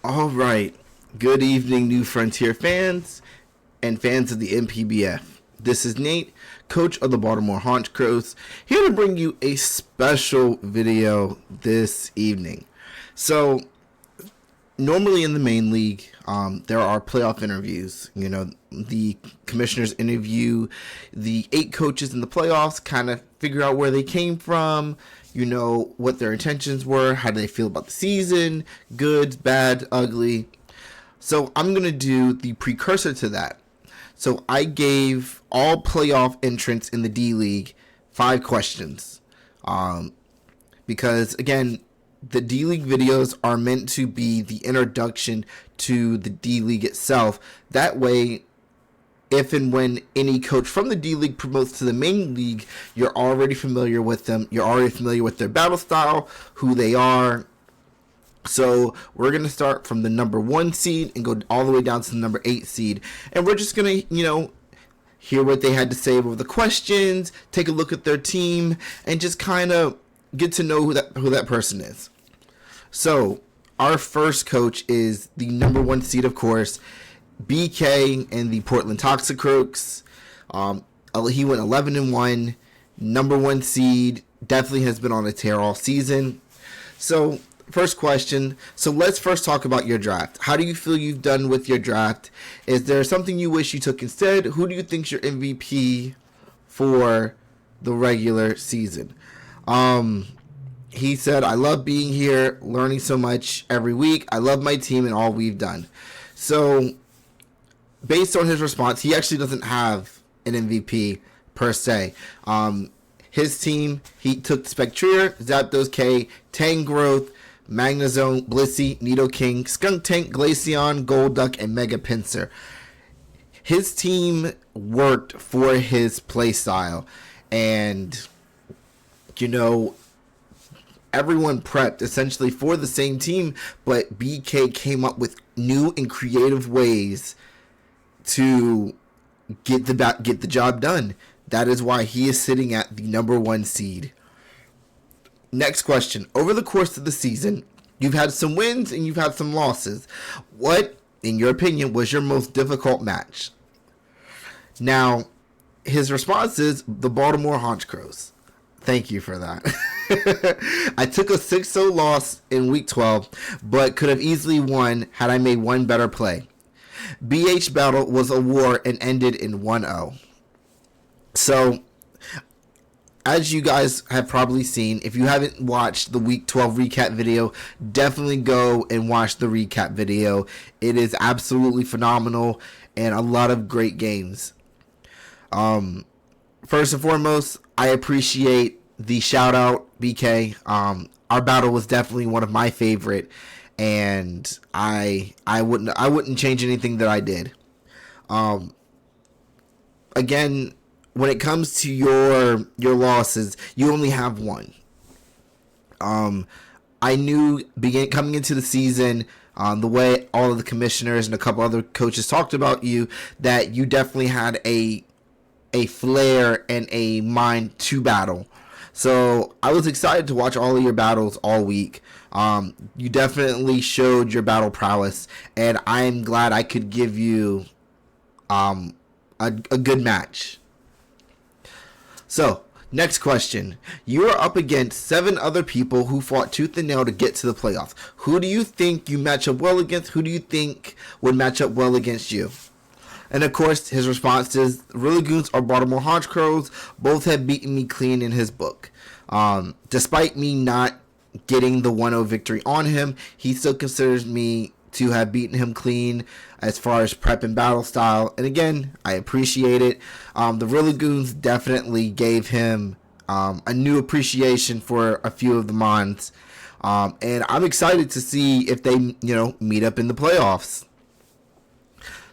All right. Good evening, New Frontier fans and fans of the NPBF. This is Nate, coach of the Baltimore Haunch Crows, here to bring you a special video this evening. So, normally in the main league, there are playoff interviews. You know, the commissioners interview the 8 coaches in the playoffs, kind of figure out where they came from, you know, what their intentions were, how do they feel about the season, good, bad, ugly. So I'm going to do the precursor to that. So I gave all playoff entrants in the D League 5 questions. Because, again, the D League videos are meant to be the introduction to the D League itself. That way, if and when any coach from the D League promotes to the main league, you're already familiar with them. You're already familiar with their battle style, who they are. So we're going to start from the number 1 seed and go all the way down to the number 8 seed. And we're just going to, hear what they had to say over the questions, take a look at their team, and just kind of get to know who that person is. So our first coach is the number 1 seed, of course, BK and the Portland Toxicroaks. He went 11-1, number 1 seed, definitely has been on a tear all season. So first question. So let's first talk about your draft. How do you feel you've done with your draft? Is there something you wish you took instead? Who do you think's your MVP for the regular season? He said, I love being here, learning so much every week. I love my team and all we've done. So based on his response, he actually doesn't have an MVP per se. His team, he took Spectrier, Zapdos K, Tangrowth, Magnezone, Blissey, Nidoking, Skunk Tank, Glaceon, Golduck, and Mega Pinsir. His team worked for his playstyle, and everyone prepped essentially for the same team, but BK came up with new and creative ways to get the job done. That is why he is sitting at the number 1 seed. Next question. Over the course of the season, you've had some wins and you've had some losses. What, in your opinion, was your most difficult match? Now, his response is the Baltimore Haunch Crows. Thank you for that. I took a 6-0 loss in week 12, but could have easily won had I made one better play. BH battle was a war and ended in 1-0. So, as you guys have probably seen, if you haven't watched the week 12 recap video, definitely go and watch the recap video. It is absolutely phenomenal and a lot of great games. First and foremost, I appreciate the shout out, BK. Our battle was definitely one of my favorite, and I wouldn't change anything that I did. Again, when it comes to your losses, you only have one. I knew coming into the season, the way all of the commissioners and a couple other coaches talked about you, that you definitely had a flair and a mind to battle. So I was excited to watch all of your battles all week. You definitely showed your battle prowess, and I'm glad I could give you a good match. So, next question. You are up against 7 other people who fought tooth and nail to get to the playoffs. Who do you think you match up well against? Who do you think would match up well against you? And of course, his response is, Rillagoons or Baltimore Haunch Crows both have beaten me clean in his book. Despite me not getting the 1-0 victory on him, he still considers me to have beaten him clean as far as prep and battle style. And again, I appreciate it. The Rillagoons definitely gave him a new appreciation for a few of the Mons. And I'm excited to see if they, meet up in the playoffs.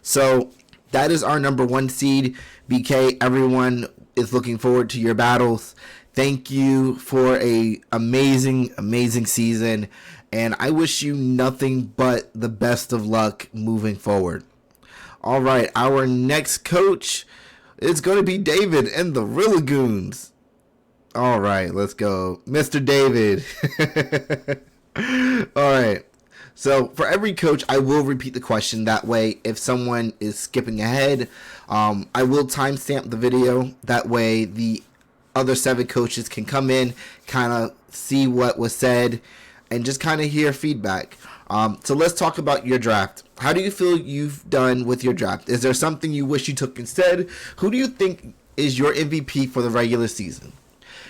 So that is our number 1 seed. BK, everyone is looking forward to your battles. Thank you for a amazing season, and I wish you nothing but the best of luck moving forward. All right, our next coach is going to be David and the Rillagoons. All right, let's go, Mr. David. All right, So for every coach, I will repeat the question. That way, if someone is skipping ahead, I will timestamp the video. That way, the other 7 coaches can come in, kind of see what was said, and just kind of hear feedback. So let's talk about your draft. How do you feel you've done with your draft? Is there something you wish you took instead? Who do you think is your MVP for the regular season?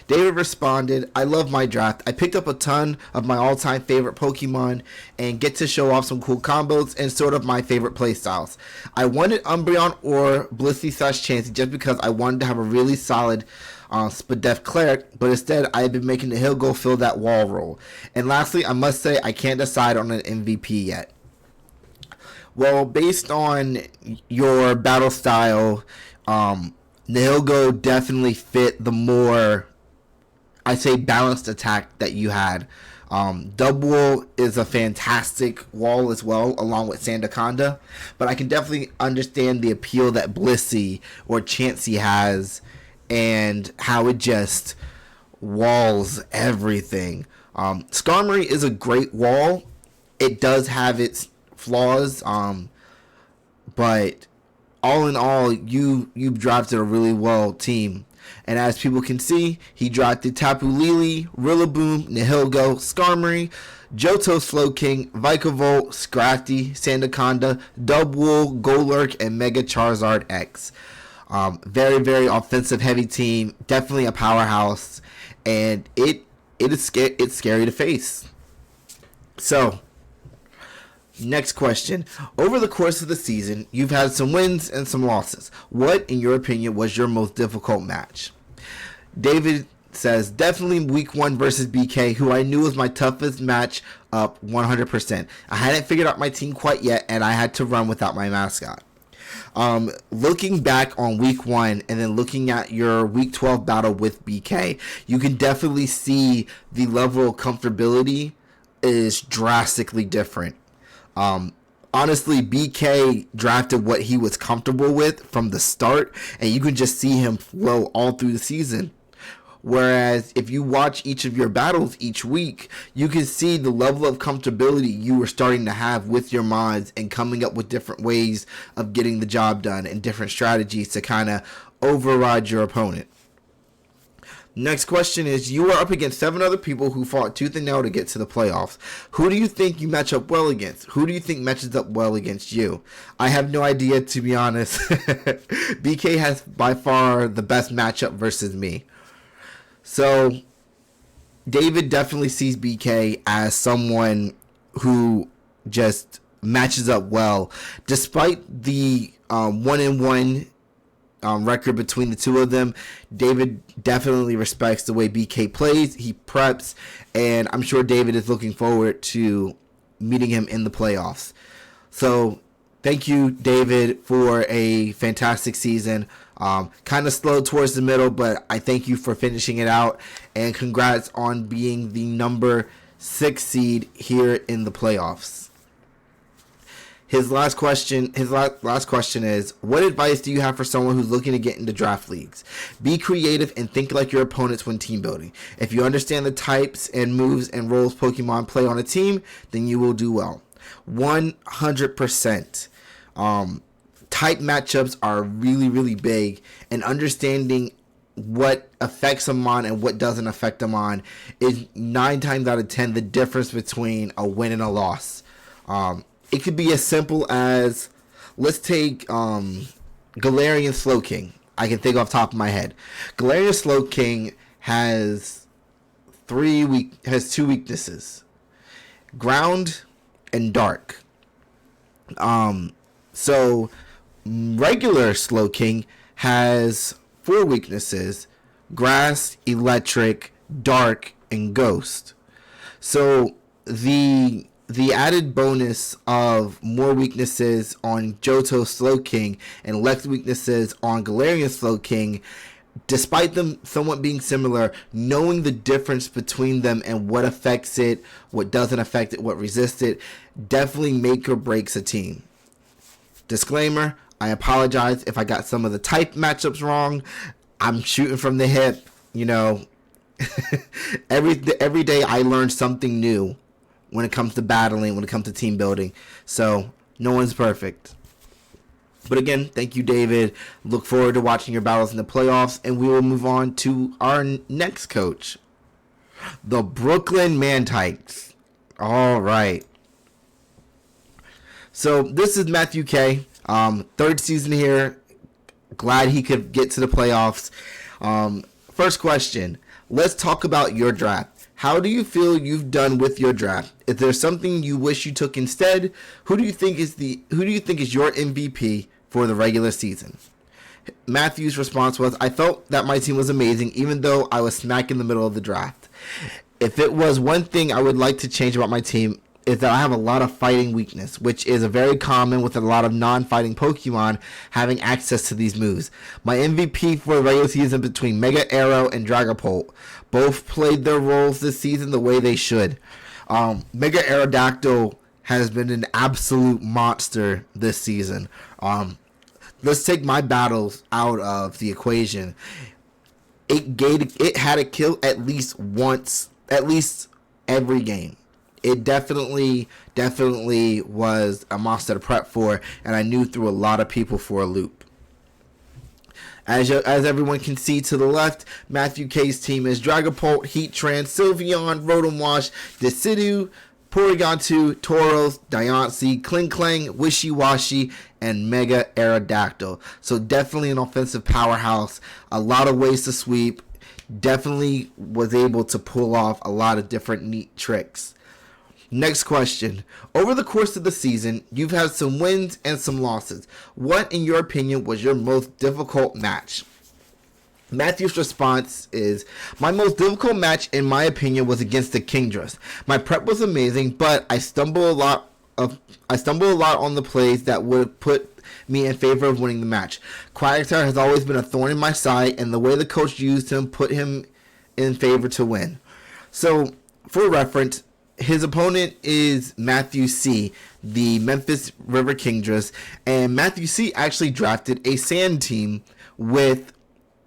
David responded, I love my draft. I picked up a ton of my all-time favorite Pokemon and get to show off some cool combos and sort of my favorite playstyles. I wanted Umbreon or Blissey/Chansey just because I wanted to have a really solid Spadef Cleric, but instead I've been making the Hill go fill that wall role. And lastly, I must say I can't decide on an MVP yet. Well, based on your battle style, Nihilgo definitely fit the more, I'd say, balanced attack that you had. Double is a fantastic wall as well, along with Sandaconda, but I can definitely understand the appeal that Blissey or Chansey has and how it just walls everything. Skarmory is a great wall. It does have its flaws, but all in all, you've drafted a really well team. And as people can see, he drafted Tapu Lele, Rillaboom, Nihilgo, Skarmory, Johto Slowking, Vikavolt, Scrafty, Sandaconda, Dubwool, Golurk, and Mega Charizard X. Very, very offensive heavy team. Definitely a powerhouse. And it's scary to face. So, next question. Over the course of the season, you've had some wins and some losses. What, in your opinion, was your most difficult match? David says, definitely week 1 versus BK, who I knew was my toughest match up 100%. I hadn't figured out my team quite yet, and I had to run without my mascot. Looking back on week 1 and then looking at your week 12 battle with BK, you can definitely see the level of comfortability is drastically different. Honestly, BK drafted what he was comfortable with from the start, and you can just see him flow all through the season. Whereas if you watch each of your battles each week, you can see the level of comfortability you were starting to have with your mods and coming up with different ways of getting the job done and different strategies to kind of override your opponent. Next question is, you are up against 7 other people who fought tooth and nail to get to the playoffs. Who do you think you match up well against? Who do you think matches up well against you? I have no idea, to be honest. BK has by far the best matchup versus me. So, David definitely sees BK as someone who just matches up well. Despite the 1-1 record between the two of them, David definitely respects the way BK plays. He preps, and I'm sure David is looking forward to meeting him in the playoffs. So, thank you, David, for a fantastic season. Kind of slow towards the middle, but I thank you for finishing it out, and congrats on being the number 6 seed here in the playoffs. His last question is, what advice do you have for someone who's looking to get into draft leagues? Be creative and think like your opponents when team building. If you understand the types and moves and roles Pokemon play on a team, then you will do well. 100%. Type matchups are really, really big, and understanding what affects them on and what doesn't affect them on is 9 times out of 10 the difference between a win and a loss. It could be as simple as, let's take Galarian Slowking. I can think off the top of my head. Galarian Slowking has 2 weaknesses: ground and dark. So regular Slowking has 4 weaknesses: grass, electric, dark, and ghost. So the added bonus of more weaknesses on Johto Slowking and less weaknesses on Galarian Slowking, despite them somewhat being similar, knowing the difference between them and what affects it, what doesn't affect it, what resists it, definitely make or breaks a team. Disclaimer, I apologize if I got some of the type matchups wrong. I'm shooting from the hip, every day I learn something new when it comes to battling, when it comes to team building. So no one's perfect. But again, thank you, David. Look forward to watching your battles in the playoffs, and we will move on to our next coach, the Brooklyn Mantites. All right. So this is Matthew K. Third season here. Glad he could get to the playoffs. First question. Let's talk about your draft. How do you feel you've done with your draft? Is there something you wish you took instead? Who do you think is your MVP for the regular season? Matthew's response was, I felt that my team was amazing even though I was smack in the middle of the draft. If it was one thing I would like to change about my team, is that I have a lot of fighting weakness, which is a very common with a lot of non-fighting Pokemon having access to these moves. My MVP for the regular season between Mega Arrow and Dragapult. Both played their roles this season the way they should. Mega Aerodactyl has been an absolute monster this season. Let's take my battles out of the equation. It had a kill at least once, at least every game. It definitely was a monster to prep for, and I knew threw a lot of people for a loop. As everyone can see to the left, Matthew K's team is Dragapult, Heatran, Sylveon, Rotom-Wash, Decidueye, Porygon2, Tauros, Diancie, Klinklang, Wishy-Washy, and Mega Aerodactyl. So definitely an offensive powerhouse. A lot of ways to sweep. Definitely was able to pull off a lot of different neat tricks. Next question. Over the course of the season, you've had some wins and some losses. What, in your opinion, was your most difficult match? Matthew's response is, my most difficult match, in my opinion, was against the Kingdras. My prep was amazing, but I stumble a lot on the plays that would put me in favor of winning the match. Quagsire has always been a thorn in my side, and the way the coach used him put him in favor to win. So, for reference, his opponent is Matthew C., the Memphis River Kingdras, and Matthew C. actually drafted a sand team with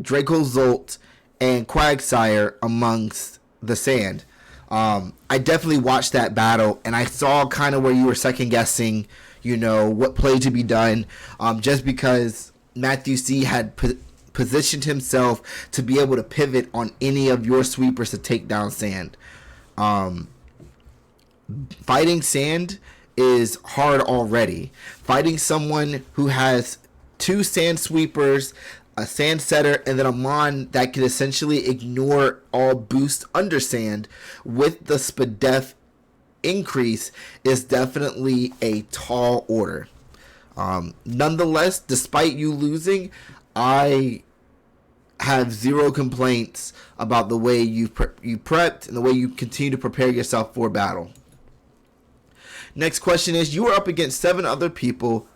Draco Zolt and Quagsire amongst the sand. I definitely watched that battle, and I saw kind of where you were second guessing, what play to be done, just because Matthew C. had positioned himself to be able to pivot on any of your sweepers to take down sand. Fighting sand is hard already. Fighting someone who has two sand sweepers, a sand setter, and then a mon that can essentially ignore all boost under sand with the Spadef increase is definitely a tall order. Nonetheless, despite you losing, I have zero complaints about the way you prepped and the way you continue to prepare yourself for battle. Next question is, you are up against 7 other people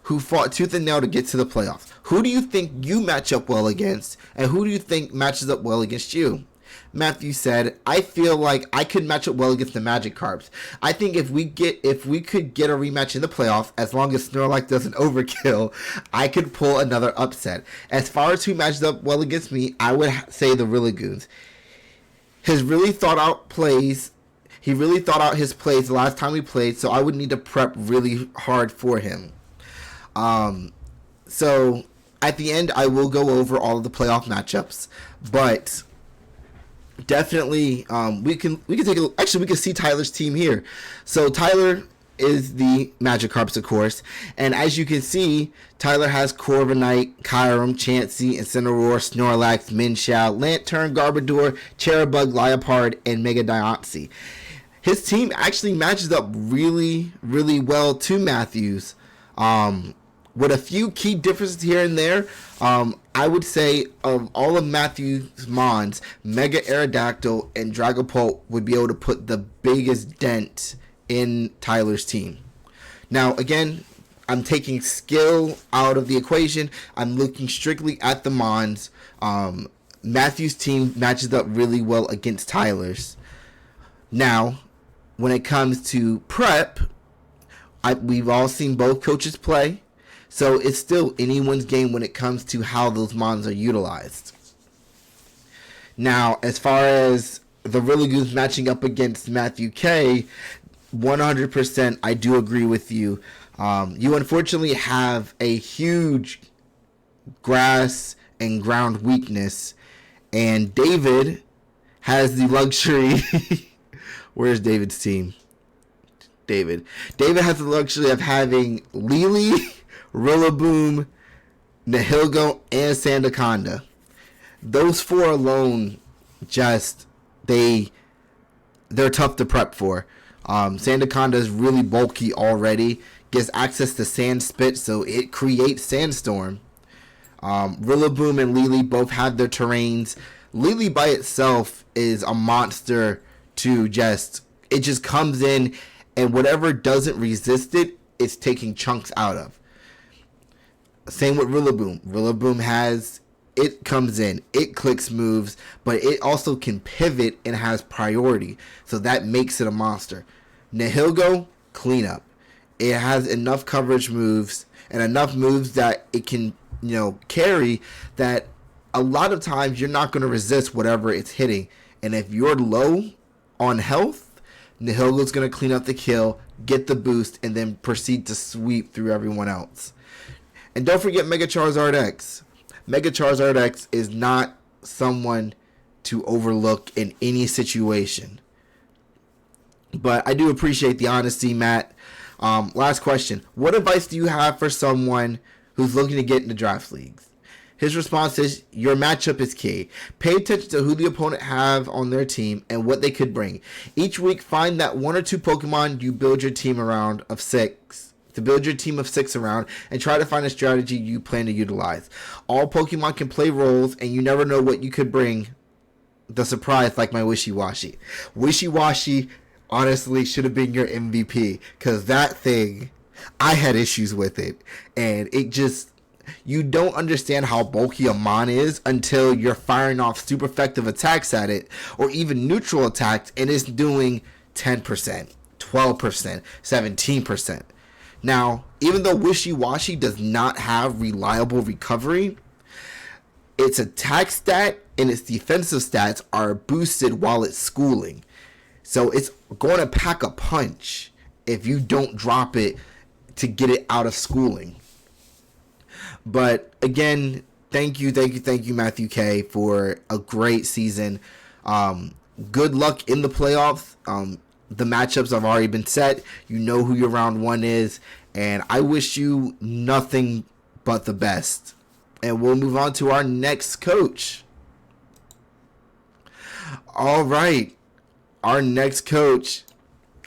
who fought tooth and nail to get to the playoffs. Who do you think you match up well against, and who do you think matches up well against you? Matthew said, I feel like I could match up well against the Magikarps. I think if we could get a rematch in the playoffs, as long as Snorlax doesn't overkill, I could pull another upset. As far as who matches up well against me, I would say the Rillagoons. He really thought out his plays the last time we played, so I would need to prep really hard for him. So at the end, I will go over all of the playoff matchups, but definitely we can take a look. Actually, we can see Tyler's team here. So Tyler is the Magikarps, of course, and as you can see, Tyler has Corviknight, Kyurem, Chansey, Incineroar, Snorlax, Minshao, Lantern, Garbodor, Cherubug, Liepard, and Mega Diancie. His team actually matches up really, really well to Matthew's. With a few key differences here and there, I would say of all of Matthew's Mons, Mega Aerodactyl and Dragapult would be able to put the biggest dent in Tyler's team. Now, again, I'm taking skill out of the equation. I'm looking strictly at the Mons. Matthew's team matches up really well against Tyler's. Now, when it comes to prep, we've all seen both coaches play. So it's still anyone's game when it comes to how those mons are utilized. Now, as far as the Rillagoons matching up against Matthew K, 100%, I do agree with you. You unfortunately have a huge grass and ground weakness, and David has the luxury. Where's David's team? David has the luxury of having Lily, Rillaboom, Nihilgo, and Sandaconda. Those four alone, just they're tough to prep for. Sandaconda is really bulky already. Gets access to Sand Spit, so it creates Sandstorm. Rillaboom and Lily both have their terrains. Lily by itself is a monster to it just comes in, and whatever doesn't resist it, it's taking chunks out of. Same with Rillaboom. Rillaboom it comes in, it clicks moves, but it also can pivot and has priority, so that makes it a monster. Nihilgo, cleanup. It has enough coverage moves and enough moves that it can, carry, that a lot of times you're not going to resist whatever it's hitting. And if you're low on health, Nihilgo's going to clean up the kill, get the boost, and then proceed to sweep through everyone else. And don't forget Mega Charizard X. Mega Charizard X is not someone to overlook in any situation. But I do appreciate the honesty, Matt. Last question. What advice do you have for someone who's looking to get into draft leagues? His response is, your matchup is key. Pay attention to who the opponent have on their team and what they could bring. Each week, find that one or two Pokemon you build your team around of six. To build your team of six around, and try to find a strategy you plan to utilize. All Pokemon can play roles, and you never know what you could bring. The surprise, like my Wishy-Washy. Wishy-Washy honestly should have been your MVP, because that thing, I had issues with it, and it just, you don't understand how bulky a Mon is until you're firing off super effective attacks at it, or even neutral attacks, and it's doing 10%, 12%, 17%. Now, even though Wishy-Washy does not have reliable recovery, its attack stat and its defensive stats are boosted while it's schooling. So it's going to pack a punch if you don't drop it to get it out of schooling. But again, thank you, Matthew K, for a great season. Good luck in the playoffs. The matchups have already been set. You know who your round one is. And I wish you nothing but the best. And we'll move on to our next coach. All right. Our next coach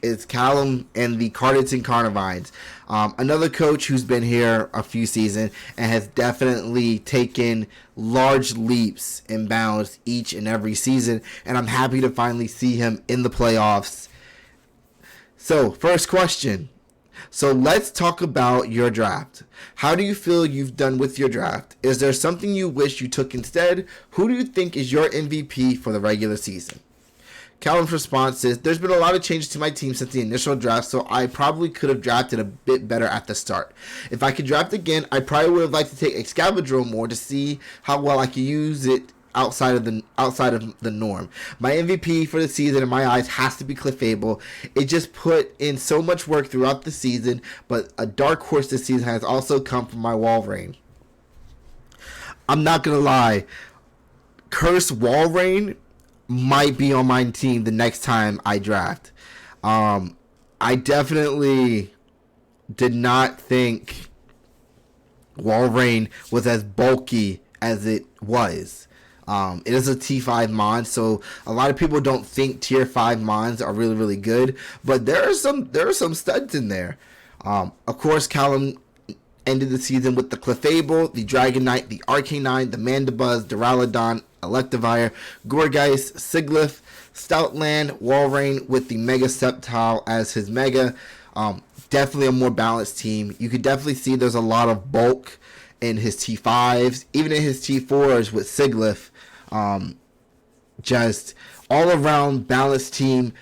is Callum and the Cardington Carnivines. Another coach who's been here a few seasons and has definitely taken large leaps and bounds each and every season. And I'm happy to finally see him in the playoffs. So, first question. So let's talk about your draft. How do you feel you've done with your draft? Is there something you wish you took instead? Who do you think is your MVP for the regular season? Callum's response is, there's been a lot of changes to my team since the initial draft, so I probably could have drafted a bit better at the start. If I could draft again, I probably would have liked to take Excalibur more to see how well I could use it outside of the norm. My MVP for the season in my eyes has to be Clefable. It just put in so much work throughout the season, but a dark horse this season has also come from my Walrein. I'm not gonna lie, Cursed Walrein might be on my team the next time I draft. I definitely did not think Walrein was as bulky as it was. It is a T5 Mon, so a lot of people don't think Tier 5 Mons are really, really good, but there are some studs in there. Of course, Callum ended the season with the Clefable, the Dragonite, the Arcanine, the Mandibuzz, Duraludon, Electivire, Gourgeist, Sigilyph, Stoutland, Walrein with the Mega Sceptile as his Mega. Definitely a more balanced team. You could definitely see there's a lot of bulk in his T5s, even in his T4s with Sigilyph. Just all around balanced team.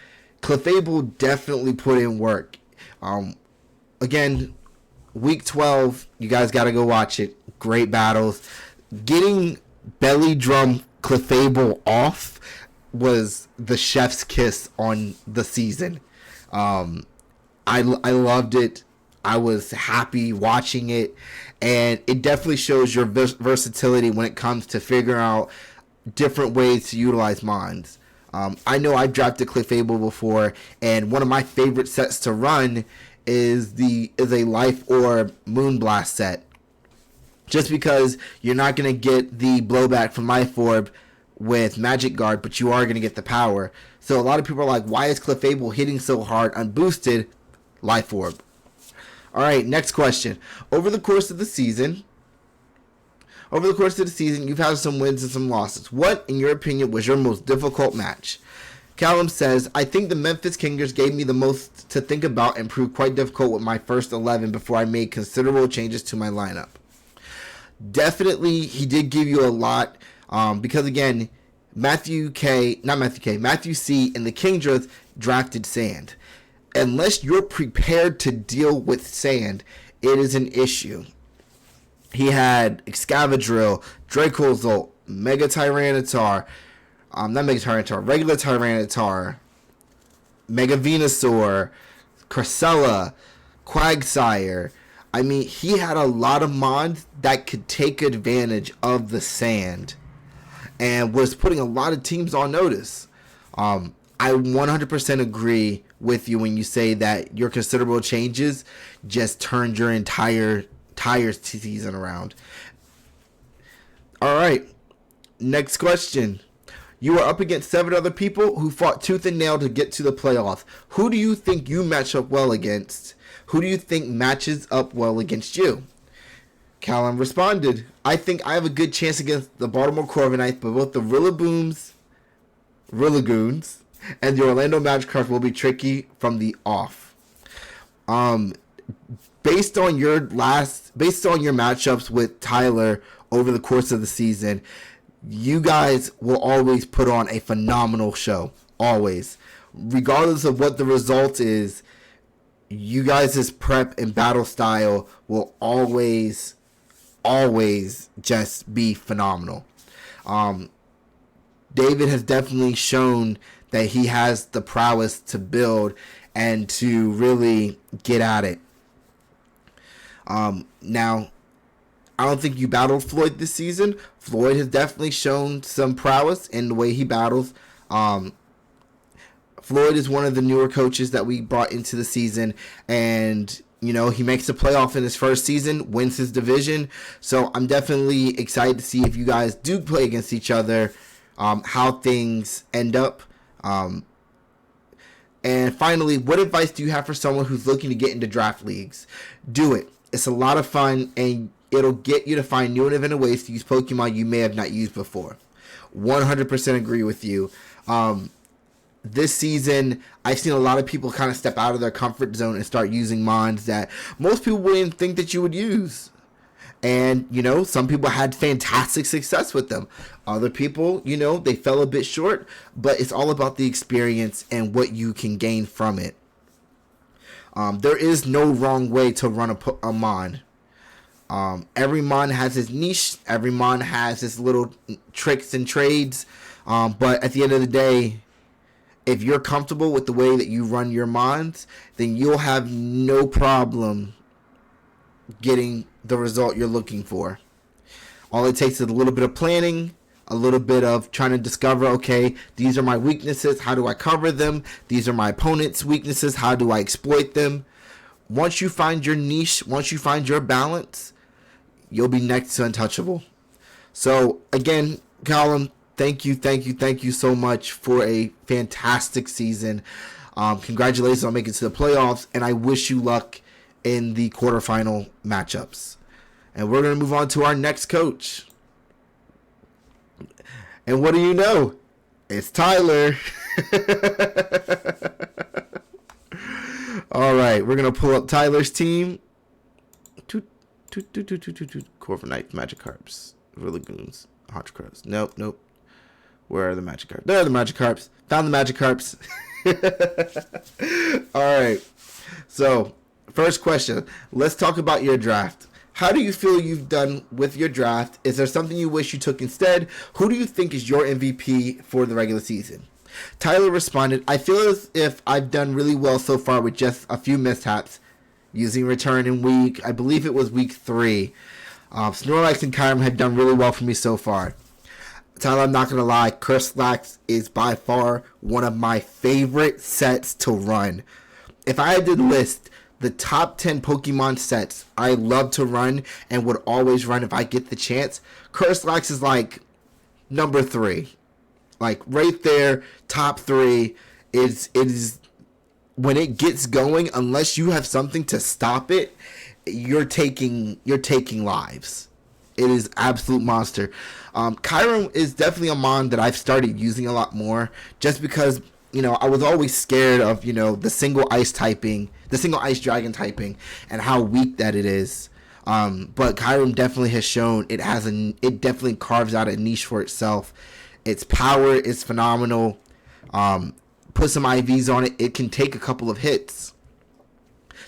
Clefable definitely put in work. Again, week 12, you guys got to go watch it. Great battles. Getting Belly Drum Clefable off was the chef's kiss on the season. I loved it. I was happy watching it, and it definitely shows your versatility when it comes to figuring out different ways to utilize mons. I know I've drafted Clefable before, and one of my favorite sets to run is a Life Orb Moonblast set. Just because you're not going to get the blowback from Life Orb with Magic Guard, but you are going to get the power. So a lot of people are like, why is Clefable hitting so hard unboosted? Life Orb. Alright, next question. Over the course of the season, you've had some wins and some losses. What, in your opinion, was your most difficult match? Callum says, I think the Memphis Kingers gave me the most to think about and proved quite difficult with my first 11 before I made considerable changes to my lineup. Definitely, he did give you a lot because, again, Matthew C. and the Kingdras drafted Sand. Unless you're prepared to deal with Sand, it is an issue. He had Excavadrill, Dracozolt, Mega Tyranitar, regular Tyranitar, Mega Venusaur, Cressella, Quagsire. I mean, he had a lot of mods that could take advantage of the Sand and was putting a lot of teams on notice. I 100% agree with you when you say that your considerable changes just turned your entire season around. All right, next question. You are up against 7 other people who fought tooth and nail to get to the playoffs. Who do you think you match up well against? Who do you think matches up well against you? Callum responded, I think I have a good chance against the Baltimore Corviknights, but both the Rillagoons, and the Orlando Magikarps will be tricky from the off. Based on your matchups with Tyler over the course of the season, you guys will always put on a phenomenal show. Always. Regardless of what the result is, you guys' prep and battle style will always just be phenomenal. David has definitely shown that he has the prowess to build and to really get at it. Now, I don't think you battled Floyd this season. Floyd has definitely shown some prowess in the way he battles. Floyd is one of the newer coaches that we brought into the season, and he makes the playoff in his first season, wins his division. So I'm definitely excited to see if you guys do play against each other, how things end up. And finally, what advice do you have for someone who's looking to get into draft leagues? Do it. It's a lot of fun, and it'll get you to find new and innovative ways to use Pokemon you may have not used before. 100% agree with you. This season, I've seen a lot of people kind of step out of their comfort zone and start using mons that most people wouldn't think that you would use. And, some people had fantastic success with them. Other people, they fell a bit short, but it's all about the experience and what you can gain from it. There is no wrong way to run a mon. Every mon has his niche. Every mon has his little tricks and trades. But at the end of the day, if you're comfortable with the way that you run your mons, then you'll have no problem getting the result you're looking for. All it takes is a little bit of planning, a little bit of trying to discover, okay, these are my weaknesses, how do I cover them? These are my opponent's weaknesses, how do I exploit them? Once you find your niche, once you find your balance, you'll be next to untouchable. So, again, Colin, thank you so much for a fantastic season. Congratulations on making it to the playoffs, and I wish you luck in the quarterfinal matchups. And we're going to move on to our next coach. And what do you know? It's Tyler. All right, we're going to pull up Tyler's team. Corviknights, Magikarps, Rillagoons, Haunch Crows. Nope. Where are the Magikarps? There are the Magikarps. Found the Magikarps. All right. So, first question. Let's talk about your draft. How do you feel you've done with your draft? Is there something you wish you took instead? Who do you think is your MVP for the regular season? Tyler responded, I feel as if I've done really well so far with just a few mishaps. Using return in I believe it was week 3. Snorlax and Kyurem have done really well for me so far. Tyler, I'm not going to lie, Curslax is by far one of my favorite sets to run. If I had to list the top 10 Pokemon sets I love to run and would always run if I get the chance, Curslax is like number 3. Like right there, top 3 is when it gets going, unless you have something to stop it, you're taking lives. It is absolute monster. Kyurem is definitely a mon that I've started using a lot more, just because I was always scared of the single ice dragon typing and how weak that it is. But Kyurem definitely has shown it definitely carves out a niche for itself. Its power is phenomenal. Put some IVs on it, it can take a couple of hits.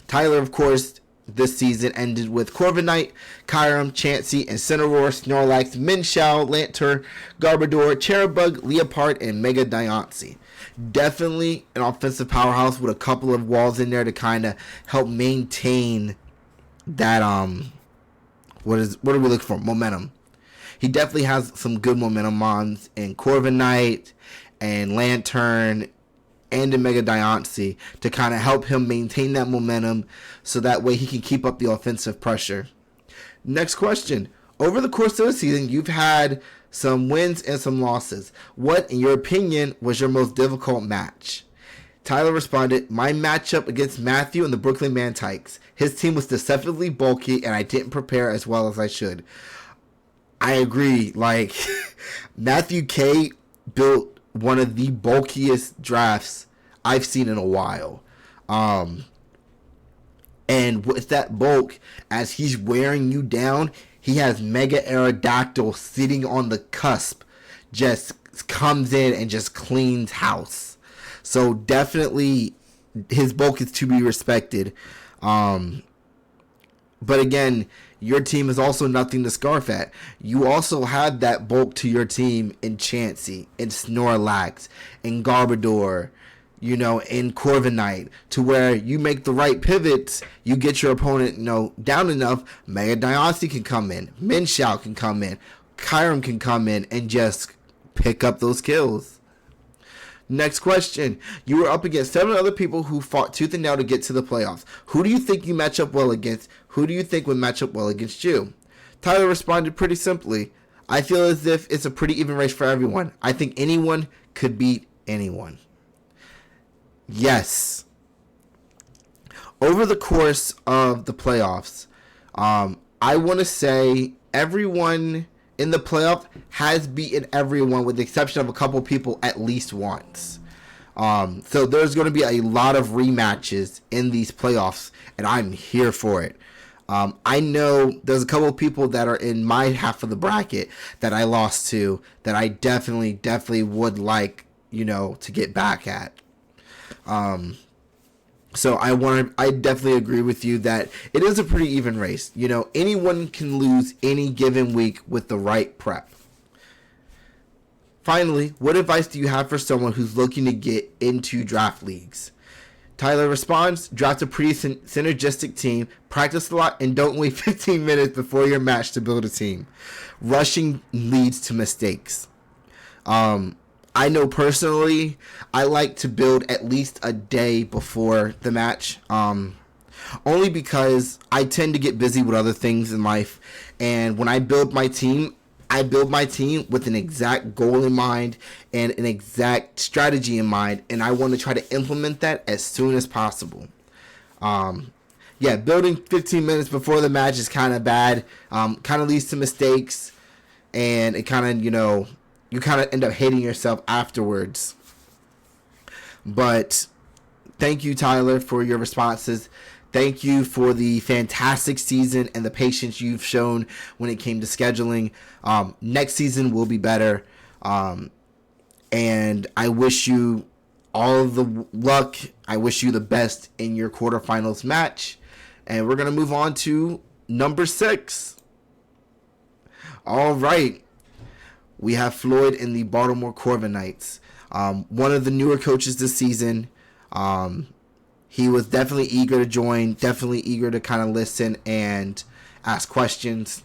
Tyler, of course, this season ended with Corviknight, Kyurem, Chansey, Incineroar, Snorlax, Minshao, Lanturn, Garbodor, Cherubug, Leopard, and Mega Diancie. Definitely an offensive powerhouse with a couple of walls in there to kind of help maintain that what are we looking for? Momentum. He definitely has some good momentum mons in Corviknight and Lanturn and in Mega Diancie to kind of help him maintain that momentum so that way he can keep up the offensive pressure. Next question. Over the course of the season, you've had some wins and some losses. What, in your opinion, was your most difficult match? Tyler responded, my matchup against Matthew and the Brooklyn Mantikes. His team was deceptively bulky and I didn't prepare as well as I should. I agree. Like, Matthew K built one of the bulkiest drafts I've seen in a while. And with that bulk, as he's wearing you down, he has Mega Aerodactyl sitting on the cusp, just comes in and just cleans house. So definitely his bulk is to be respected. But again, your team is also nothing to scarf at. You also had that bulk to your team in Chansey, in Snorlax, in Garbodor, in Corviknight, to where you make the right pivots, you get your opponent, down enough, Mega Diancie can come in, Minshao can come in, Kyurem can come in and just pick up those kills. Next question. You were up against 7 other people who fought tooth and nail to get to the playoffs. Who do you think you match up well against? Who do you think would match up well against you? Tyler responded pretty simply. I feel as if it's a pretty even race for everyone. I think anyone could beat anyone. Yes. Over the course of the playoffs, I want to say everyone in the playoff has beaten everyone with the exception of a couple people at least once. So there's going to be a lot of rematches in these playoffs, and I'm here for it. I know there's a couple of people that are in my half of the bracket that I lost to that I definitely would like, to get back at. So I definitely agree with you that it is a pretty even race. Anyone can lose any given week with the right prep. Finally, what advice do you have for someone who's looking to get into draft leagues? Tyler responds, draft a pretty synergistic team, practice a lot, and don't wait 15 minutes before your match to build a team. Rushing leads to mistakes. I know personally, I like to build at least a day before the match, only because I tend to get busy with other things in life, and when I build my team with an exact goal in mind and an exact strategy in mind, and I want to try to implement that as soon as possible. Building 15 minutes before the match is kind of bad, kind of leads to mistakes, and it kind of, you kind of end up hating yourself afterwards. But thank you, Tyler, for your responses. Thank you for the fantastic season and the patience you've shown when it came to scheduling. Next season will be better. And I wish you all the luck. I wish you the best in your quarterfinals match. And we're going to move on to number 6. All right. We have Floyd in the Baltimore Corviknights. One of the newer coaches this season. He was definitely eager to join, definitely eager to kind of listen and ask questions.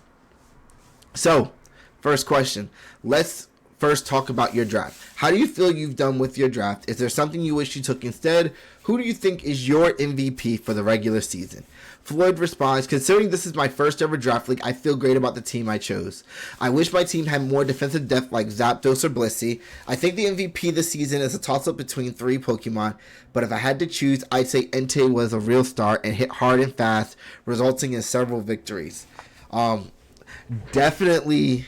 So, first question. Let's first talk about your draft. How do you feel you've done with your draft? Is there something you wish you took instead? Who do you think is your MVP for the regular season? Floyd responds, considering this is my first ever draft league, I feel great about the team I chose. I wish my team had more defensive depth like Zapdos or Blissey. I think the MVP this season is a toss-up between 3 Pokemon, but if I had to choose, I'd say Entei was a real star and hit hard and fast, resulting in several victories. Definitely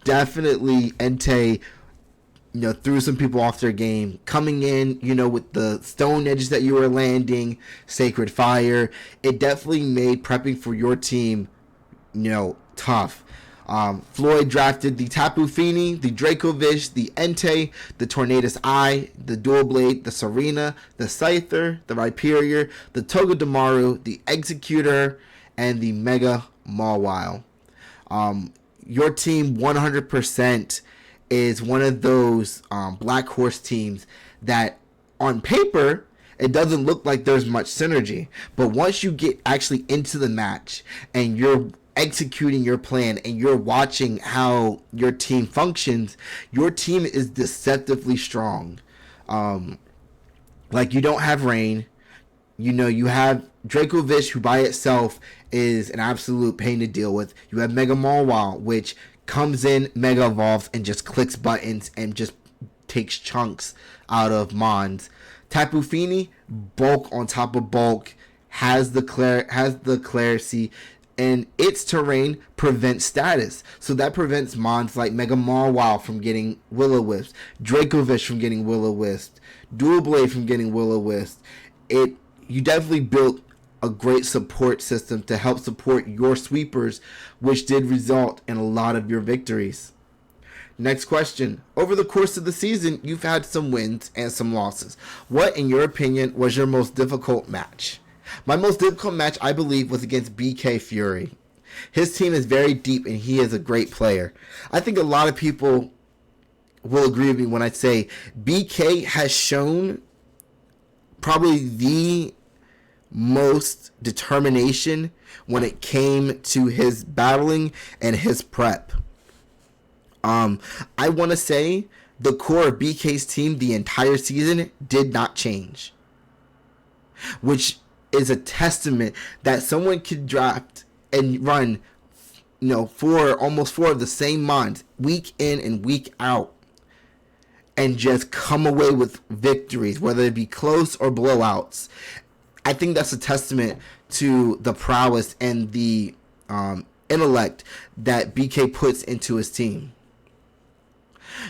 Entei, threw some people off their game. Coming in, with the stone edges that you were landing, Sacred Fire, it definitely made prepping for your team, tough. Floyd drafted the Tapu Fini, the Dracovish, the Entei, the Tornadus Eye, the Dual Blade, the Serena, the Scyther, the Rhyperior, the Togedemaru, the Executor, and the Mega Mawile. Your team 100% is one of those Black Horse teams that on paper it doesn't look like there's much synergy, but once you get actually into the match and you're executing your plan and you're watching how your team functions, your team is deceptively strong. Like, you don't have Rain, you have Dracovish, who by itself is an absolute pain to deal with. You have Mega Mawile, which comes in, Mega Evolves, and just clicks buttons and just takes chunks out of Mons. Tapu Fini, bulk on top of bulk, has the clarity, and its terrain prevents status. So that prevents Mons like Mega Mawile from getting Will-O-Wisp, Dracovish from getting Will-O-Wisp, Dual Blade from getting Will-O-Wisp. You definitely built a great support system to help support your sweepers, which did result in a lot of your victories. Next question. Over the course of the season, you've had some wins and some losses. What, in your opinion, was your most difficult match? My most difficult match, I believe, was against BK Fury. His team is very deep and he is a great player. I think a lot of people will agree with me when I say BK has shown probably the most determination when it came to his battling and his prep. I want to say the core of BK's team the entire season did not change, which is a testament that someone could draft and run, almost 4 of the same mons week in and week out and just come away with victories, whether it be close or blowouts. I think that's a testament to the prowess and the intellect that BK puts into his team.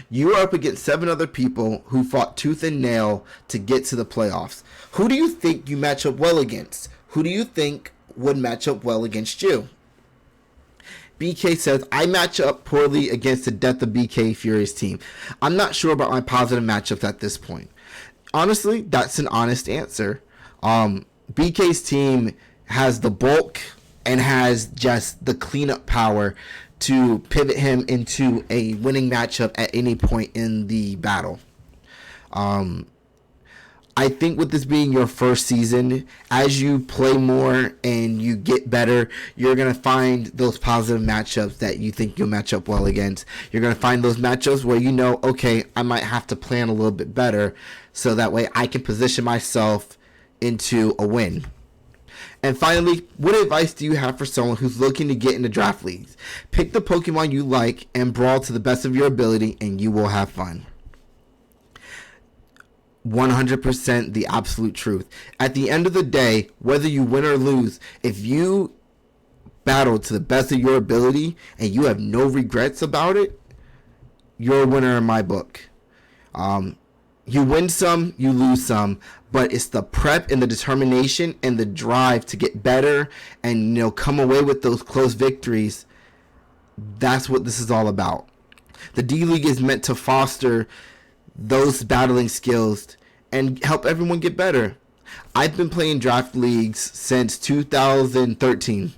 You are up against 7 other people who fought tooth and nail to get to the playoffs. Who do you think you match up well against? Who do you think would match up well against you? BK says, I match up poorly against the Death of BK Fury's team. I'm not sure about my positive matchups at this point. Honestly, that's an honest answer. BK's team has the bulk and has just the cleanup power to pivot him into a winning matchup at any point in the battle. I think with this being your first season, as you play more and you get better, you're going to find those positive matchups that you think you'll match up well against. You're going to find those matchups where okay, I might have to plan a little bit better so that way I can position myself into a win. And finally, what advice do you have for someone who's looking to get into draft leagues? Pick the Pokemon you like and brawl to the best of your ability and you will have fun. 100% the absolute truth. At the end of the day, whether you win or lose, if you battle to the best of your ability and you have no regrets about it, you're a winner in my book. You win some, you lose some, but it's the prep and the determination and the drive to get better and come away with those close victories. That's what this is all about. The D-League is meant to foster those battling skills and help everyone get better. I've been playing draft leagues since 2013.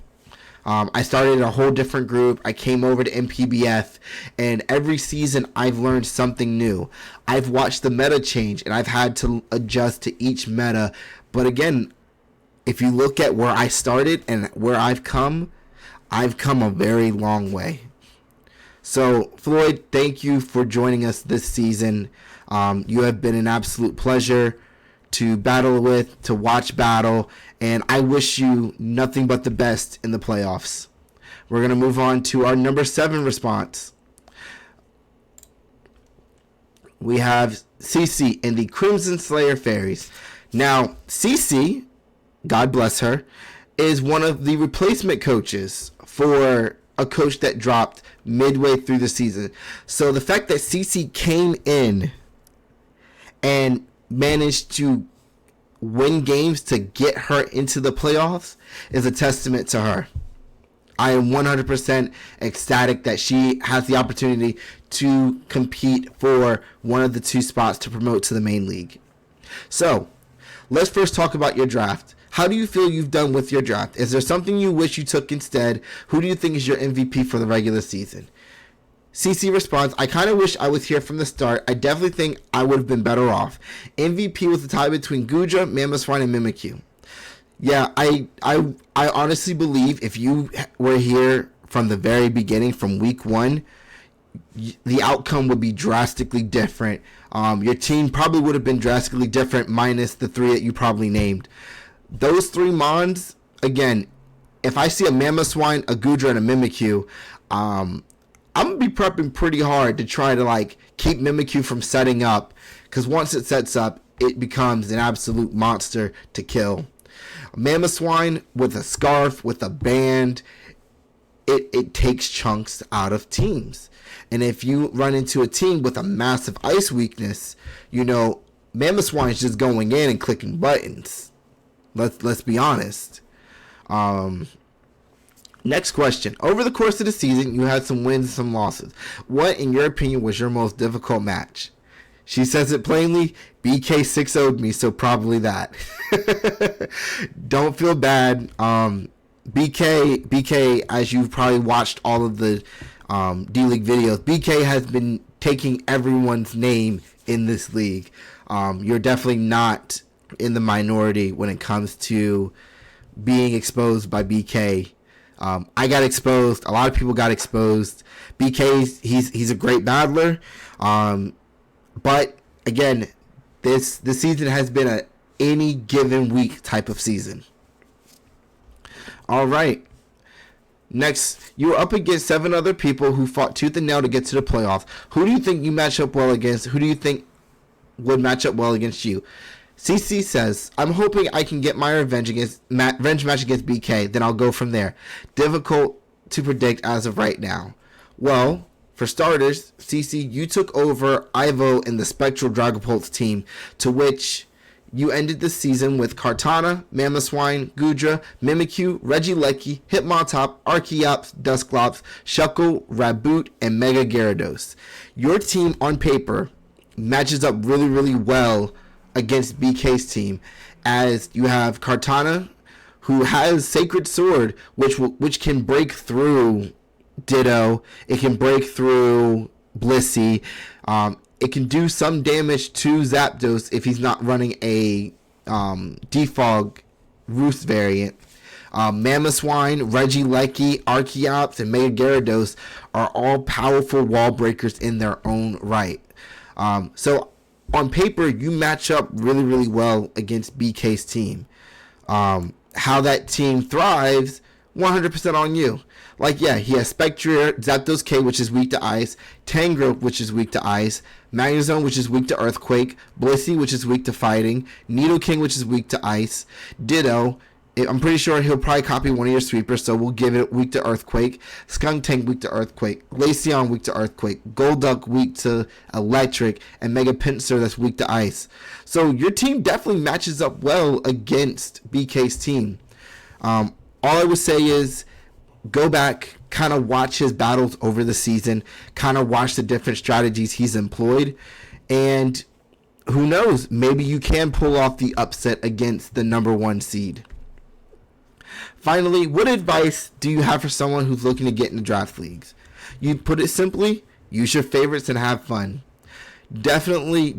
I started a whole different group. I came over to NPBF, and every season I've learned something new. I've watched the meta change, and I've had to adjust to each meta. But again, if you look at where I started and where I've come a very long way. So, Floyd, thank you for joining us this season. You have been an absolute pleasure to battle with, to watch battle, and I wish you nothing but the best in the playoffs. We're going to move on to our number 7 response. We have Cece in the Crimson Slayer Fairies. Now, Cece, God bless her, is one of the replacement coaches for a coach that dropped midway through the season. So the fact that Cece came in and managed to win games to get her into the playoffs is a testament to her. I am 100% ecstatic that she has the opportunity to compete for one of the 2 spots to promote to the main league. So, let's first talk about your draft. How do you feel you've done with your draft? Is there something you wish you took instead? Who do you think is your MVP for the regular season? CC responds, I kind of wish I was here from the start. I definitely think I would have been better off. MVP was the tie between Gudra, Mamoswine, and Mimikyu. Yeah, I honestly believe if you were here from the very beginning, from week 1, the outcome would be drastically different. Your team probably would have been drastically different minus the 3 that you probably named. Those 3 Mons, again, if I see a Mamoswine, a Gudra, and a Mimikyu, I'm going to be prepping pretty hard to try to keep Mimikyu from setting up, because once it sets up, it becomes an absolute monster to kill. Mamoswine with a scarf, with a band, it takes chunks out of teams. And if you run into a team with a massive ice weakness, Mamoswine is just going in and clicking buttons. Let's be honest. Next question. Over the course of the season, you had some wins and some losses. What, in your opinion, was your most difficult match? She says it plainly, BK 6-0'd me, so probably that. Don't feel bad. BK, as you've probably watched all of the D-League videos, BK has been taking everyone's name in this league. You're definitely not in the minority when it comes to being exposed by BK. I got exposed. A lot of people got exposed. BK, he's a great battler. But again, this season has been a any given week type of season. All right. Next, you were up against 7 other people who fought tooth and nail to get to the playoffs. Who do you think you match up well against? Who do you think would match up well against you? CC says, I'm hoping I can get my revenge match against BK, then I'll go from there. Difficult to predict as of right now. Well, for starters, CC, you took over Ivo and the Spectral Dragapult team, to which you ended the season with Kartana, Mamoswine, Gudra, Mimikyu, Regieleki, Hitmontop, Archeops, Dusclops, Shuckle, Raboot, and Mega Gyarados. Your team on paper matches up really, really well against BK's team, as you have Kartana, who has Sacred Sword, which can break through Ditto. It can break through Blissey. It can do some damage to Zapdos if he's not running a Defog Roost variant. Mamoswine, Regieleki, Archeops, and Mega Gyarados are all powerful wall breakers in their own right. So on paper, you match up really, really well against BK's team. How that team thrives, 100% on you. He has Spectrier, Zapdos K, which is weak to ice, Tangrowth, which is weak to ice, Magnezone, which is weak to Earthquake, Blissey, which is weak to fighting, Nidoking, which is weak to ice, Ditto. I'm pretty sure he'll probably copy one of your sweepers, so we'll give it weak to Earthquake. Skuntank weak to Earthquake. Glaceon weak to Earthquake. Golduck weak to Electric. And Mega Pinsir that's weak to Ice. So your team definitely matches up well against BK's team. All I would say is go back, kind of watch his battles over the season, kind of watch the different strategies he's employed, and who knows, maybe you can pull off the upset against the number 1 seed. Finally, what advice do you have for someone who's looking to get into draft leagues? You put it simply, use your favorites and have fun. Definitely,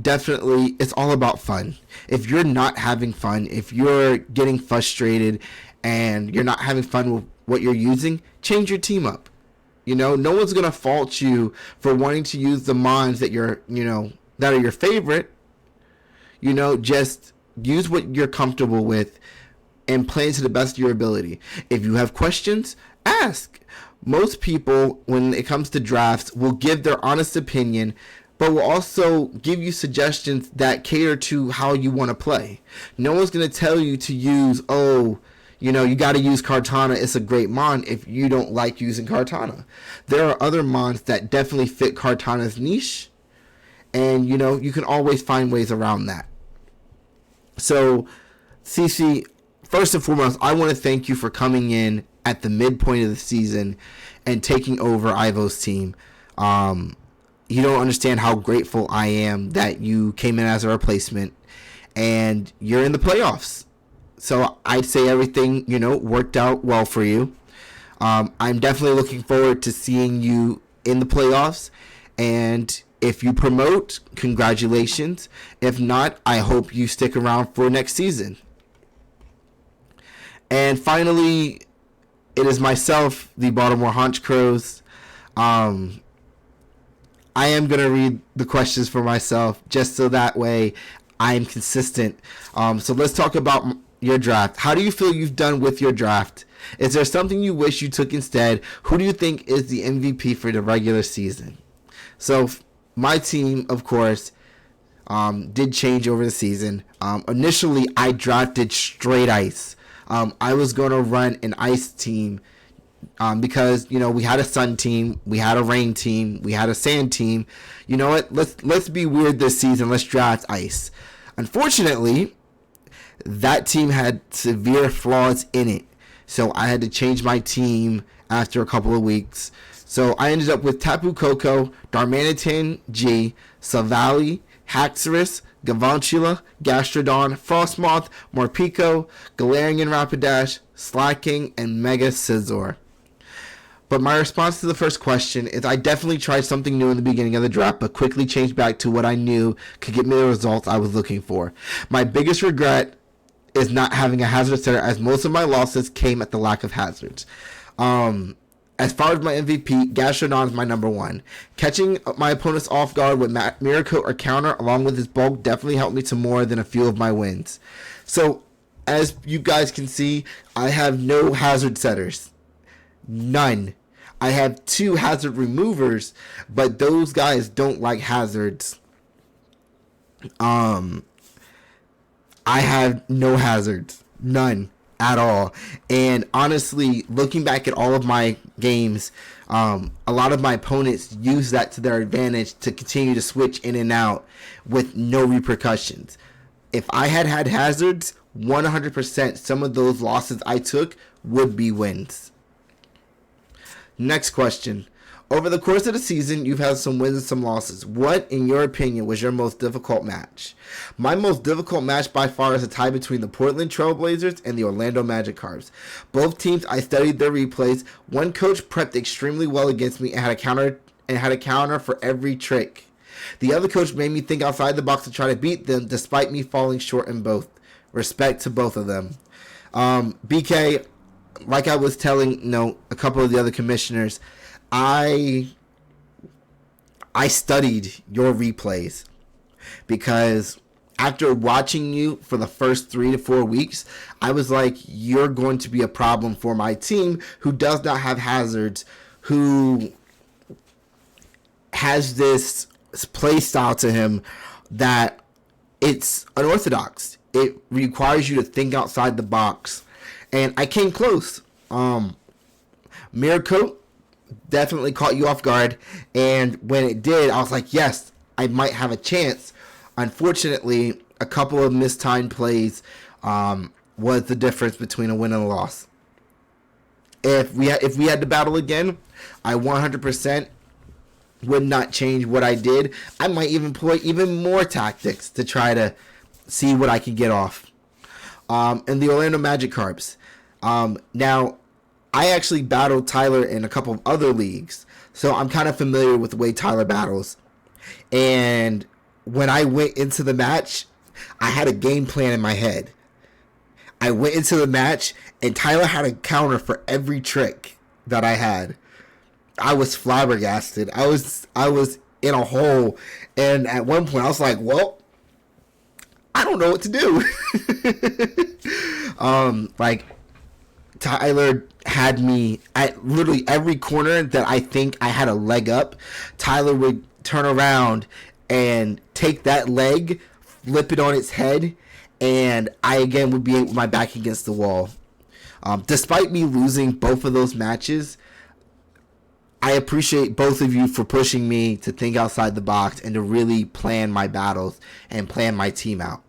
it's all about fun. If you're not having fun, if you're getting frustrated and you're not having fun with what you're using, change your team up. No one's going to fault you for wanting to use the mons that that are your favorite. Just use what you're comfortable with and play to the best of your ability. If you have questions, ask. Most people, when it comes to drafts, will give their honest opinion, but will also give you suggestions that cater to how you want to play. No one's going to tell you to use, you got to use Kartana. It's a great mon if you don't like using Kartana. There are other mons that definitely fit Kartana's niche, and, you can always find ways around that. So, CC, first and foremost, I want to thank you for coming in at the midpoint of the season and taking over Ivo's team. You don't understand how grateful I am that you came in as a replacement and you're in the playoffs. So I'd say everything, worked out well for you. I'm definitely looking forward to seeing you in the playoffs. And if you promote, congratulations. If not, I hope you stick around for next season. And finally, it is myself, the Baltimore Haunch Crows. I am going to read the questions for myself just so that way I am consistent. So let's talk about your draft. How do you feel you've done with your draft? Is there something you wish you took instead? Who do you think is the MVP for the regular season? So my team, of course, did change over the season. Initially, I drafted straight ice. I was going to run an ice team because we had a sun team, we had a rain team, we had a sand team. You know what? Let's be weird this season. Let's draft ice. Unfortunately, that team had severe flaws in it, so I had to change my team after a couple of weeks. So I ended up with Tapu Koko, Darmanitan G, Savali, Haxorus, Gavantula, Gastrodon, Frostmoth, Morpeko, Galarian Rapidash, Slacking, and Mega Scizor. But my response to the first question is I definitely tried something new in the beginning of the draft, but quickly changed back to what I knew could get me the results I was looking for. My biggest regret is not having a hazard setter, as most of my losses came at the lack of hazards. As far as my MVP, Gastrodon is my number one. Catching my opponents off guard with Miracle or counter along with his bulk definitely helped me to more than a few of my wins. So, as you guys can see, I have no hazard setters. None. I have 2 hazard removers, but those guys don't like hazards. I have no hazards. None at all. And honestly, looking back at all of my games, a lot of my opponents use that to their advantage to continue to switch in and out with no repercussions. If I had hazards, 100% some of those losses I took would be wins. Next question. Over the course of the season, you've had some wins and some losses. What, in your opinion, was your most difficult match? My most difficult match by far is a tie between the Portland Trailblazers and the Orlando Magikarps. Both teams, I studied their replays. One coach prepped extremely well against me and had a counter for every trick. The other coach made me think outside the box to try to beat them, despite me falling short in both. Respect to both of them. BK, like I was telling a couple of the other commissioners, I studied your replays because after watching you for the first 3 to 4 weeks, I was like, you're going to be a problem for my team who does not have hazards, who has this play style to him that it's unorthodox. It requires you to think outside the box. And I came close. Miracle definitely caught you off guard. And when it did, I was like, yes, I might have a chance. Unfortunately, a couple of mistimed plays was the difference between a win and a loss. If we had to battle again, I 100% would not change what I did. I might even employ even more tactics to try to see what I could get off. And the Orlando Magikarps. Now, I actually battled Tyler in a couple of other leagues, so I'm kind of familiar with the way Tyler battles. And when I went into the match, I had a game plan in my head. I went into the match, and Tyler had a counter for every trick that I had. I was flabbergasted. I was in a hole, and at one point I was like, well, I don't know what to do. Like, Tyler had me at literally every corner that I think I had a leg up. Tyler would turn around and take that leg, flip it on its head, and I again would be with my back against the wall. Despite me losing both of those matches, I appreciate both of you for pushing me to think outside the box and to really plan my battles and plan my team out.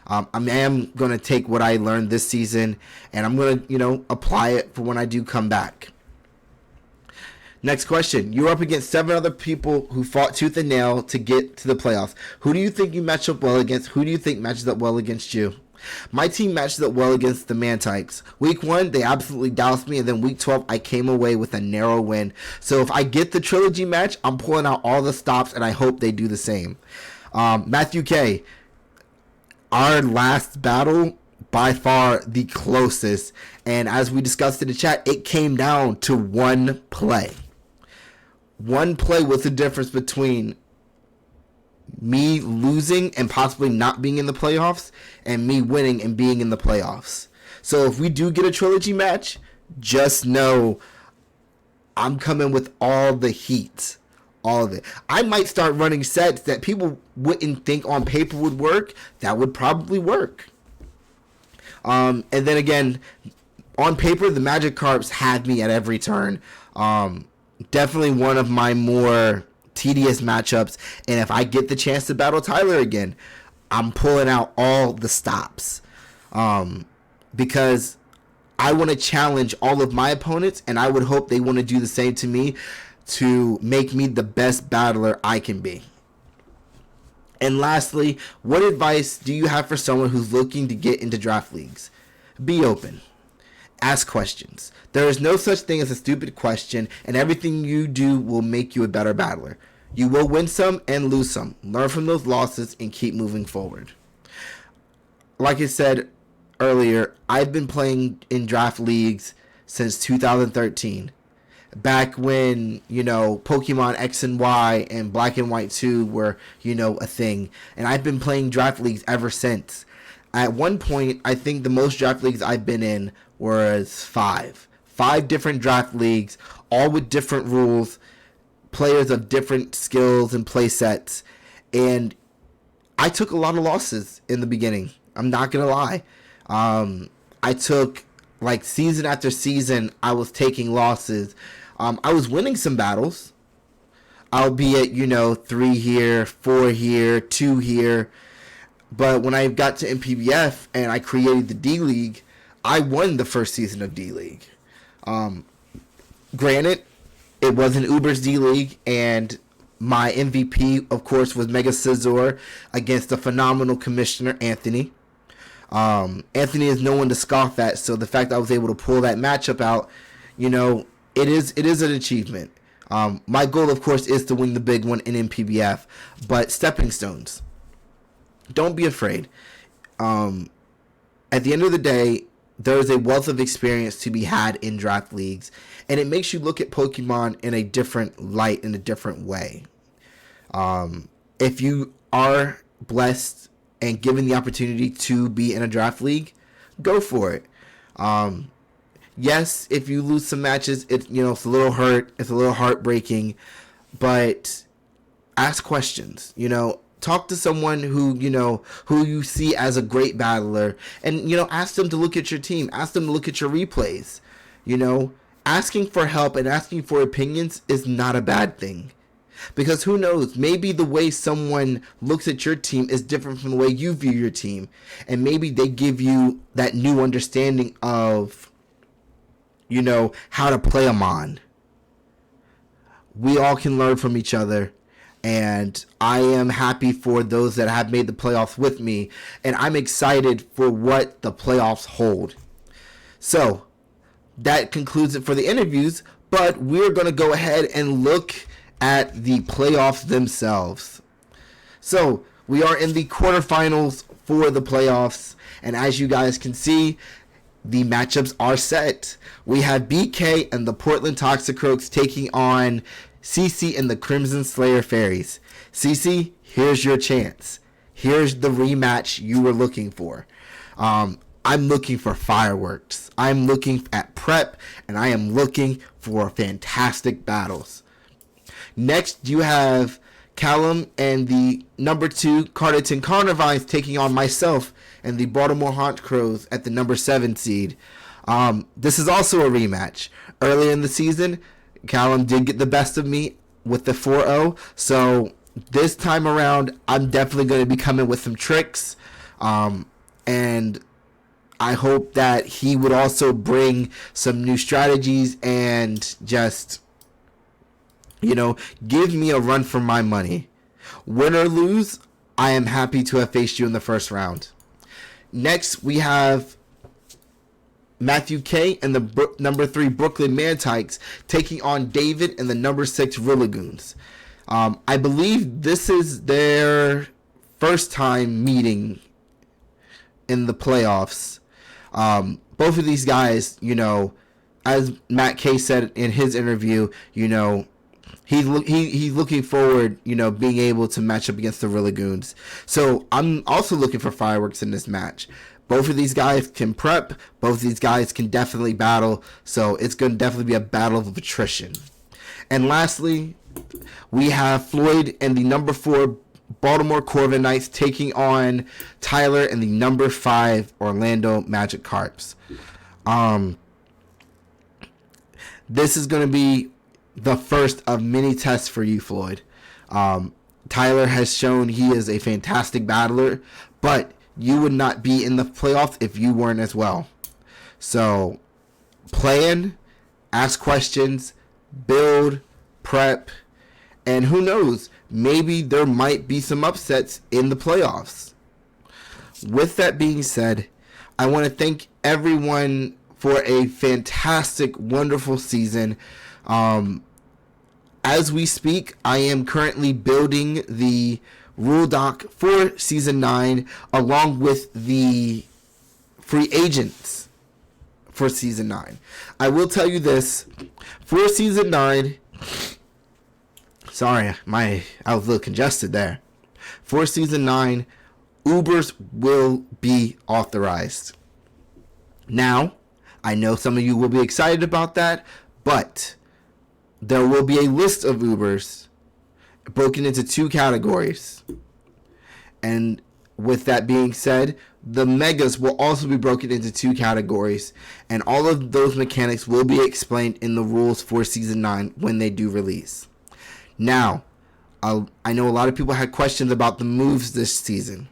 I am going to take what I learned this season, and I'm going to, apply it for when I do come back. Next question. You're up against 7 other people who fought tooth and nail to get to the playoffs. Who do you think you match up well against? Who do you think matches up well against you? My team matches up well against the man types. Week 1, they absolutely doused me, and then week 12, I came away with a narrow win. So if I get the trilogy match, I'm pulling out all the stops, and I hope they do the same. Matthew K., our last battle, by far the closest, and as we discussed in the chat, it came down to one play. One play was the difference between me losing and possibly not being in the playoffs and me winning and being in the playoffs. So if we do get a trilogy match, just know I'm coming with all the heat. All of it. I might start running sets that people wouldn't think on paper would work. That would probably work. And then again, on paper, the Magikarps had me at every turn. Definitely one of my more tedious matchups. And if I get the chance to battle Tyler again, I'm pulling out all the stops. Because I want to challenge all of my opponents, and I would hope they want to do the same to me to make me the best battler I can be. And lastly, what advice do you have for someone who's looking to get into draft leagues? Be open. Ask questions. There is no such thing as a stupid question, and everything you do will make you a better battler. You will win some and lose some. Learn from those losses and keep moving forward. Like I said earlier, I've been playing in draft leagues since 2013. Back when, Pokemon X and Y and Black and White 2 were, a thing. And I've been playing draft leagues ever since. At one point, I think the most draft leagues I've been in was 5. 5 different draft leagues, all with different rules, players of different skills and play sets. And I took a lot of losses in the beginning. I'm not going to lie. I took, season after season, I was taking losses. I was winning some battles, albeit, 3 here, 4 here, 2 here. But when I got to NPBF and I created the D-League, I won the first season of D-League. Granted, it wasn't Uber's D-League, and my MVP, of course, was Mega Scizor against the phenomenal commissioner, Anthony. Anthony is no one to scoff at, so the fact that I was able to pull that matchup out, it is an achievement. My goal, of course, is to win the big one in NPBF, but stepping stones. Don't be afraid. At the end of the day, there is a wealth of experience to be had in draft leagues, and it makes you look at Pokemon in a different light, in a different way. If you are blessed and given the opportunity to be in a draft league, go for it. Yes, if you lose some matches, it's a little hurt, it's a little heartbreaking, but ask questions. Talk to someone who you see as a great battler, and ask them to look at your team, ask them to look at your replays. Asking for help and asking for opinions is not a bad thing. Because who knows, maybe the way someone looks at your team is different from the way you view your team. And maybe they give you that new understanding of, how to play them on. We all can learn from each other. And I am happy for those that have made the playoffs with me. And I'm excited for what the playoffs hold. So, that concludes it for the interviews, but we're going to go ahead and look at the playoffs themselves. So we are in the quarterfinals for the playoffs, and as you guys can see, the matchups are set. We have BK and the Portland Toxicroaks taking on CC and the Crimson Slayer Fairies. CC, here's your chance. Here's the rematch you were looking for. I'm looking for fireworks. I'm looking at prep, and I am looking for fantastic battles. Next, you have Callum and the number 2 Carterton Carnivines taking on myself and the Baltimore Haunch Crows at the number 7 seed. This is also a rematch. Earlier in the season, Callum did get the best of me with the 4-0. So this time around, I'm definitely going to be coming with some tricks. And I hope that he would also bring some new strategies and just, give me a run for my money. Win or lose, I am happy to have faced you in the first round. Next, we have Matthew K and the number 3 Brooklyn Mantikes taking on David and the number 6 Rillagoons. I believe this is their first time meeting in the playoffs. Both of these guys, as Matt K said in his interview, he's looking forward, being able to match up against the Rillagoons. So I'm also looking for fireworks in this match. Both of these guys can prep. Both of these guys can definitely battle. So it's going to definitely be a battle of attrition. And lastly, we have Floyd and the number 4 Baltimore Corvin Knights taking on Tyler and the number 5 Orlando Magikarps. This is going to be the first of many tests for you, Floyd. Tyler has shown he is a fantastic battler, but you would not be in the playoffs if you weren't as well. So, plan, ask questions, build, prep, and who knows, maybe there might be some upsets in the playoffs. With that being said, I want to thank everyone for a fantastic, wonderful season. As we speak, I am currently building the rule doc for Season 9 along with the free agents for Season 9. I will tell you this, for Season 9, sorry, I was a little congested there. For Season 9, Ubers will be authorized. Now, I know some of you will be excited about that, but there will be a list of Ubers broken into 2 categories. And with that being said, the Megas will also be broken into 2 categories. And all of those mechanics will be explained in the rules for Season 9 when they do release. Now, I know a lot of people had questions about the moves this season.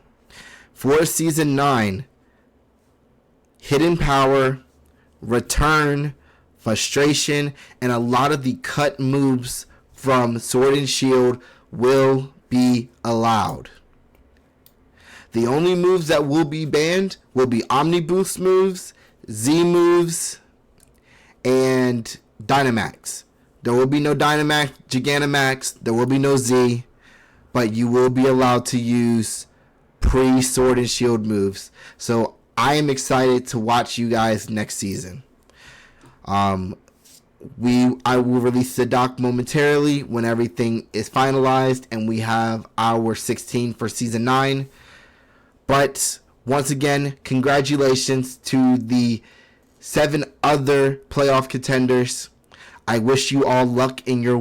For Season 9, Hidden Power, Return, Frustration, and a lot of the cut moves from Sword and Shield will be allowed. The only moves that will be banned will be Omni Boost moves, Z moves, and Dynamax. There will be no Dynamax, Gigantamax, there will be no Z, but you will be allowed to use pre-Sword and Shield moves. So I am excited to watch you guys next season. I will release the doc momentarily when everything is finalized and we have our 16 for Season 9. But once again, congratulations to the 7 other playoff contenders. I wish you all luck in your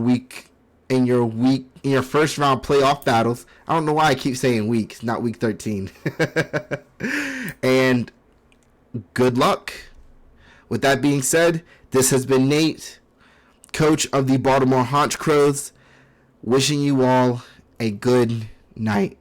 first round playoff battles. I don't know why I keep saying week, it's not week 13. And good luck. With that being said, this has been Nate, coach of the Baltimore Haunch Crows, wishing you all a good night.